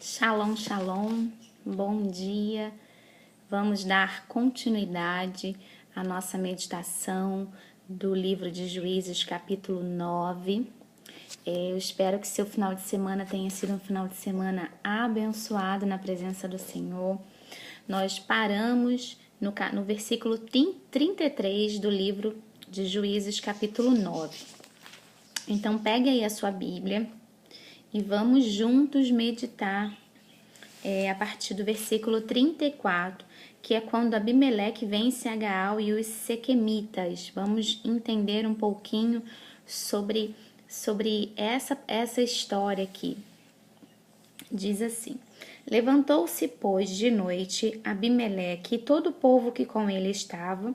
Shalom, shalom, bom dia. Vamos dar continuidade à nossa meditação do livro de Juízes, capítulo 9. Eu espero que seu final de semana tenha sido um final de semana abençoado na presença do Senhor. Nós paramos no versículo 33 do livro de Juízes, capítulo 9. Então, pegue aí a sua Bíblia e vamos juntos meditar a partir do versículo 34, que é quando Abimeleque vence a Gaal e os sequemitas. Vamos entender um pouquinho sobre essa história aqui. Diz assim: levantou-se, pois, de noite Abimeleque e todo o povo que com ele estava,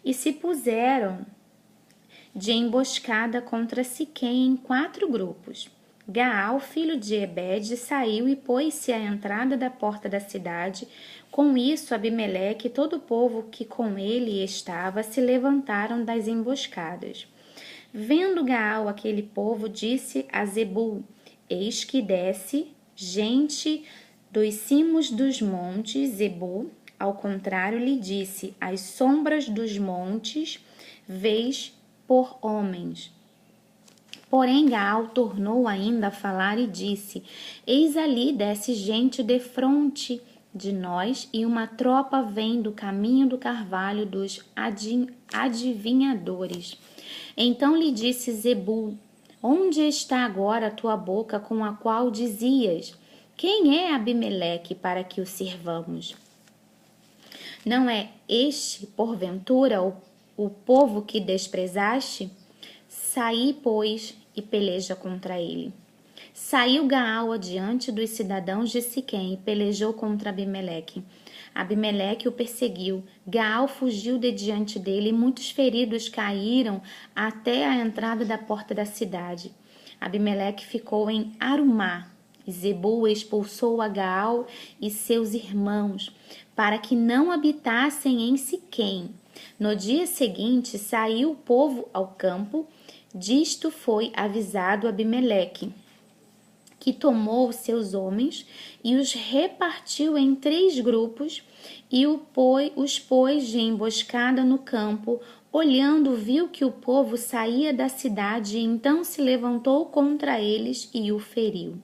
e se puseram de emboscada contra Siquém em 4 grupos. Gaal, filho de Ebed, saiu e pôs-se à entrada da porta da cidade. Com isso, Abimeleque e todo o povo que com ele estava se levantaram das emboscadas. Vendo Gaal aquele povo, disse a Zebul: eis que desce gente dos cimos dos montes. Zebul, ao contrário, lhe disse: as sombras dos montes vês por homens. Porém, Gaal tornou ainda a falar e disse: eis ali desce gente defronte de nós, e uma tropa vem do caminho do carvalho dos adivinhadores. Então lhe disse Zebul: onde está agora a tua boca com a qual dizias: quem é Abimeleque para que o sirvamos? Não é este, porventura, o povo que desprezaste? Saí, pois, e peleja contra ele. Saiu Gaal adiante dos cidadãos de Siquém e pelejou contra Abimeleque. Abimeleque o perseguiu. Gaal fugiu de diante dele e muitos feridos caíram até a entrada da porta da cidade. Abimeleque ficou em Arumá. Zebul expulsou a Gaal e seus irmãos para que não habitassem em Siquém. No dia seguinte saiu o povo ao campo. Disto foi avisado Abimeleque, que tomou seus homens e os repartiu em 3 grupos e os pôs de emboscada no campo. Olhando, viu que o povo saía da cidade, e então se levantou contra eles e o feriu.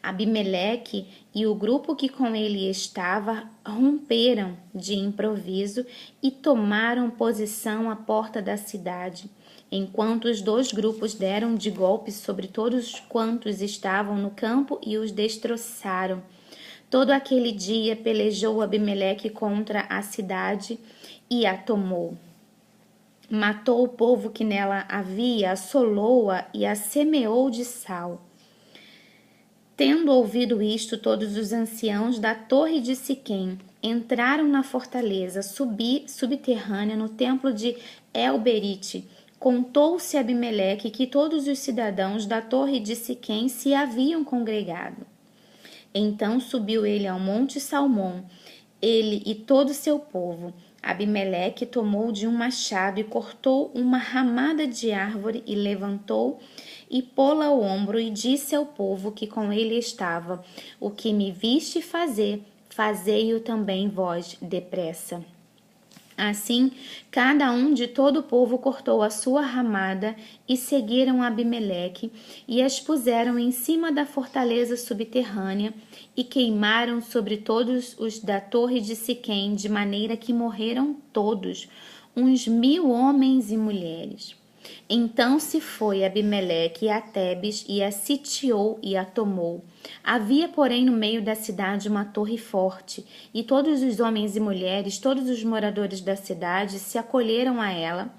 Abimeleque e o grupo que com ele estava romperam de improviso e tomaram posição à porta da cidade, enquanto os 2 grupos deram de golpes sobre todos quantos estavam no campo e os destroçaram. Todo aquele dia pelejou Abimeleque contra a cidade e a tomou. Matou o povo que nela havia, assolou-a e a semeou de sal. Tendo ouvido isto, todos os anciãos da torre de Siquém entraram na fortaleza subterrânea no templo de El-Berite. Contou-se a Abimeleque que todos os cidadãos da torre de Siquém se haviam congregado. Então subiu ele ao monte Salmom, ele e todo o seu povo. Abimeleque tomou de um machado e cortou uma ramada de árvore e levantou e pô-la ao ombro e disse ao povo que com ele estava: o que me viste fazer, fazei-o também vós depressa. Assim, cada um de todo o povo cortou a sua ramada e seguiram Abimeleque e as puseram em cima da fortaleza subterrânea e queimaram sobre todos os da torre de Siquém, de maneira que morreram todos, uns 1000 homens e mulheres. Então se foi Abimeleque a Tebes e a sitiou e a tomou. Havia, porém, no meio da cidade uma torre forte, e todos os homens e mulheres, todos os moradores da cidade, se acolheram a ela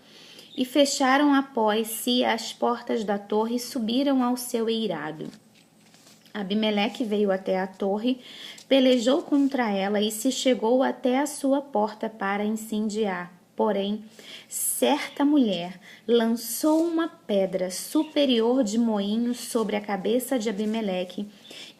e fecharam após si as portas da torre e subiram ao seu eirado. Abimeleque veio até a torre, pelejou contra ela e se chegou até a sua porta para incendiar. Porém, certa mulher lançou uma pedra superior de moinho sobre a cabeça de Abimeleque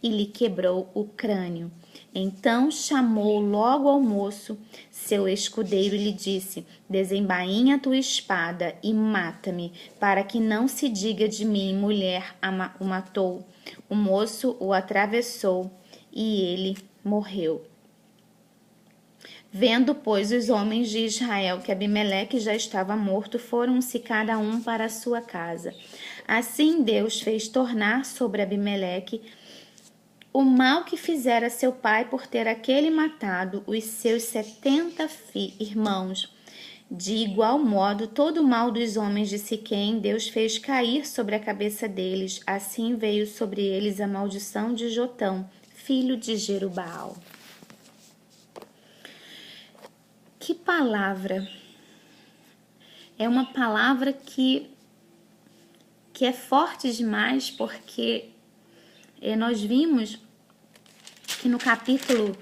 e lhe quebrou o crânio. Então chamou logo ao moço, seu escudeiro, e lhe disse: desembainha a tua espada e mata-me, para que não se diga de mim, mulher o matou. O moço o atravessou e ele morreu. Vendo, pois, os homens de Israel que Abimeleque já estava morto, foram-se cada um para a sua casa. Assim Deus fez tornar sobre Abimeleque o mal que fizera seu pai por ter aquele matado os seus 70 irmãos. De igual modo, todo o mal dos homens de Siquém, Deus fez cair sobre a cabeça deles. Assim veio sobre eles a maldição de Jotão, filho de Jerubaal. Que palavra! É uma palavra que é forte demais, porque nós vimos que no capítulo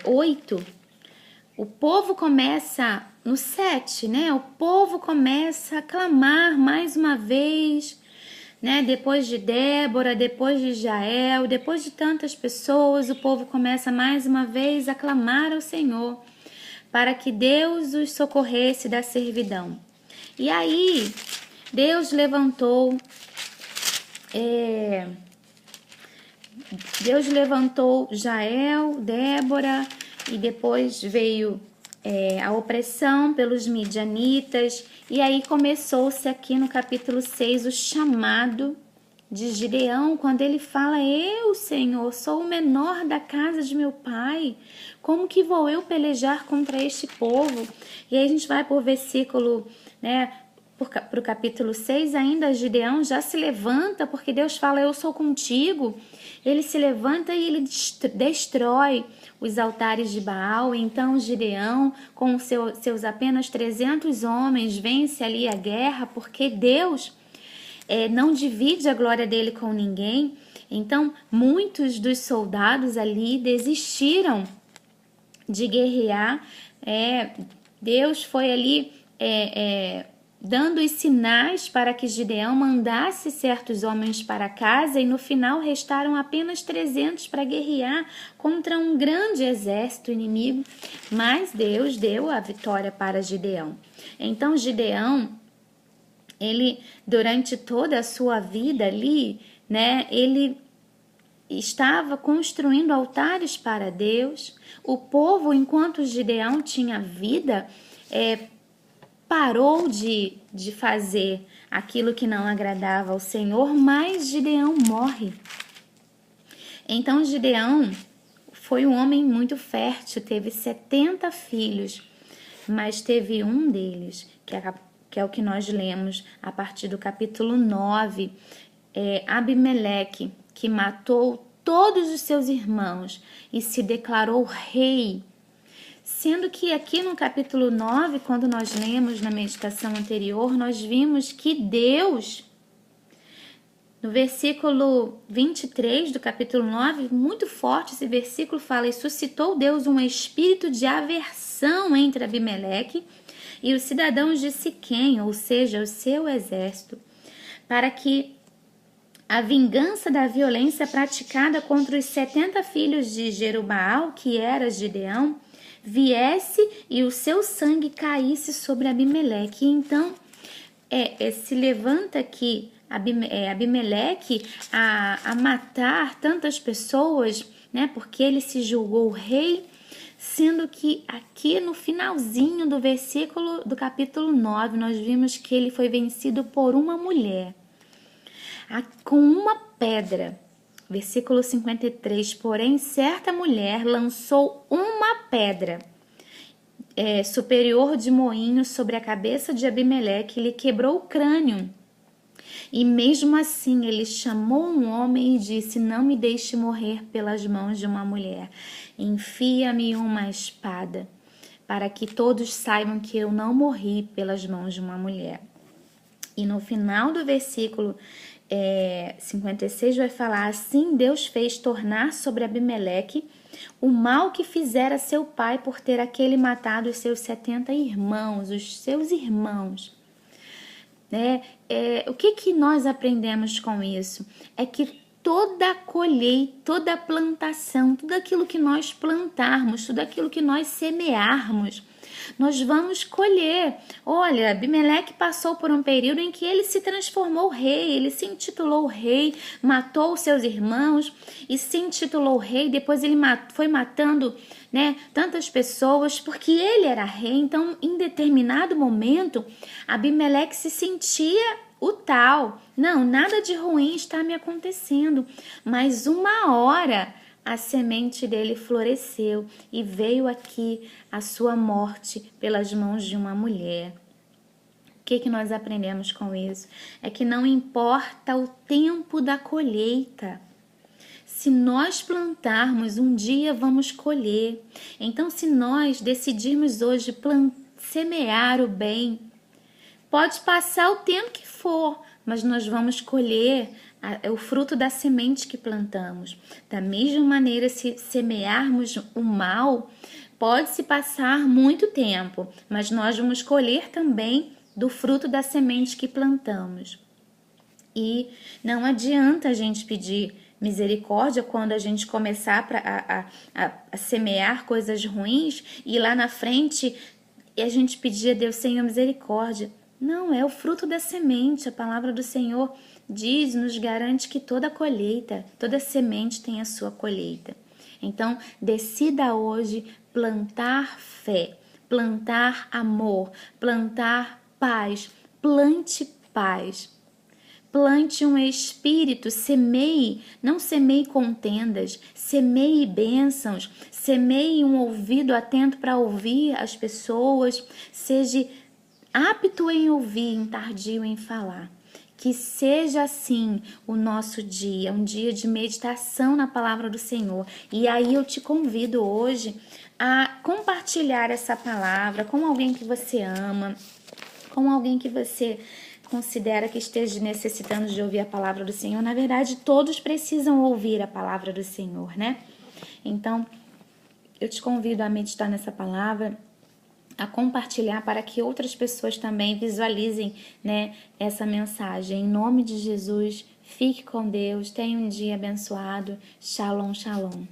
8, o povo começa, no 7, né? O povo começa a clamar mais uma vez, né? Depois de Débora, depois de Jael, depois de tantas pessoas, o povo começa mais uma vez a clamar ao Senhor para que Deus os socorresse da servidão. E aí, Deus levantou Jael, Débora, e depois veio a opressão pelos midianitas, e aí começou-se aqui no capítulo 6 o chamado de Gideão, quando ele fala: eu, Senhor, sou o menor da casa de meu pai, como que vou eu pelejar contra este povo? E aí a gente vai por versículo, para o capítulo 6, ainda Gideão já se levanta, porque Deus fala: eu sou contigo. Ele se levanta e ele destrói os altares de Baal. Então Gideão, com seus apenas 300 homens, vence ali a guerra, porque Deus não divide a glória dele com ninguém. Então muitos dos soldados ali desistiram de guerrear. Deus foi ali dando os sinais para que Gideão mandasse certos homens para casa, e no final restaram apenas 300 para guerrear contra um grande exército inimigo, mas Deus deu a vitória para Gideão. Então Gideão, ele, durante toda a sua vida ali, ele estava construindo altares para Deus. O povo, enquanto Gideão tinha vida, parou de fazer aquilo que não agradava ao Senhor, mas Gideão morre. Então Gideão foi um homem muito fértil, teve 70 filhos, mas teve um deles, que é o que nós lemos a partir do capítulo 9, Abimeleque, que matou todos os seus irmãos e se declarou rei. Sendo que aqui no capítulo 9, quando nós lemos na meditação anterior, nós vimos que Deus, no versículo 23 do capítulo 9, muito forte esse versículo, fala: e suscitou Deus um espírito de aversão entre Abimeleque e os cidadãos de Siquém, ou seja, o seu exército, para que a vingança da violência praticada contra os 70 filhos de Jerubaal, que era Gideão, viesse e o seu sangue caísse sobre Abimeleque. Então, se levanta aqui Abimeleque a matar tantas pessoas, porque ele se julgou rei, sendo que aqui no finalzinho do versículo do capítulo 9, nós vimos que ele foi vencido por uma mulher, com uma pedra. Versículo 53, porém, certa mulher lançou uma pedra superior de moinho sobre a cabeça de Abimeleque e lhe quebrou o crânio. E mesmo assim ele chamou um homem e disse: não me deixe morrer pelas mãos de uma mulher. Enfia-me uma espada, para que todos saibam que eu não morri pelas mãos de uma mulher. E no final do versículo 56 vai falar: assim Deus fez tornar sobre Abimeleque o mal que fizera seu pai por ter aquele matado os seus 70 irmãos, os seus irmãos. O que nós aprendemos com isso? É que toda colheita, toda plantação, tudo aquilo que nós plantarmos, tudo aquilo que nós semearmos, nós vamos colher. Olha, Abimeleque passou por um período em que ele se transformou rei, ele se intitulou rei, matou os seus irmãos e se intitulou rei. Depois ele foi matando, né, tantas pessoas porque ele era rei. Então, em determinado momento, Abimeleque se sentia o tal. Não, nada de ruim está me acontecendo. Mas uma hora a semente dele floresceu e veio aqui a sua morte pelas mãos de uma mulher. O que nós aprendemos com isso? É que não importa o tempo da colheita. Se nós plantarmos, um dia vamos colher. Então, se nós decidirmos hoje semear o bem, pode passar o tempo que for, mas nós vamos colher o fruto da semente que plantamos. Da mesma maneira, se semearmos o mal, pode-se passar muito tempo, mas nós vamos colher também do fruto da semente que plantamos. E não adianta a gente pedir misericórdia quando a gente começar a semear coisas ruins e lá na frente a gente pedir a Deus, Senhor, misericórdia. Não, é o fruto da semente. A palavra do Senhor diz, nos garante que toda colheita, toda semente tem a sua colheita. Então, decida hoje plantar fé, plantar amor, plantar paz, plante paz. Plante um espírito, semeie, não semeie contendas, semeie bênçãos, semeie um ouvido atento para ouvir as pessoas, seja apto em ouvir, tardio em falar. Que seja assim o nosso dia, um dia de meditação na palavra do Senhor. E aí eu te convido hoje a compartilhar essa palavra com alguém que você ama, com alguém que você considera que esteja necessitando de ouvir a palavra do Senhor. Na verdade, todos precisam ouvir a palavra do Senhor, né? Então, eu te convido a meditar nessa palavra, a compartilhar para que outras pessoas também visualizem, né, essa mensagem. Em nome de Jesus, fique com Deus, tenha um dia abençoado. Shalom, shalom.